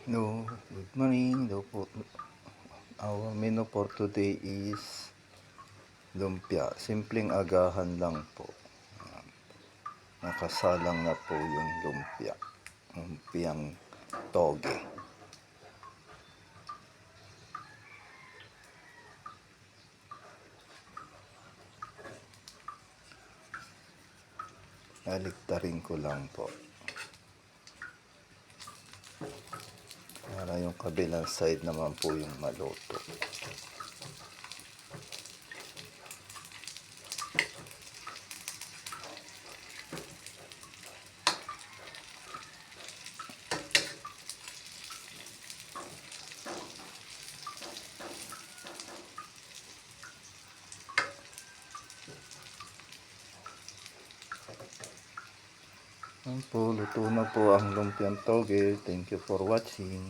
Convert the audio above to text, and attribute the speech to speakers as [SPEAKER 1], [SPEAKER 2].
[SPEAKER 1] No, good morning. Hello po. Our menu for today is lumpia. Simpleng agahan lang po. Nakasalang na po yung lumpia. Lumpiang toge. Naligtarin ko lang po. Para yung kabilang side naman po yung maluto. Yan po, luto na po ang lumpiang toge. Thank you for watching.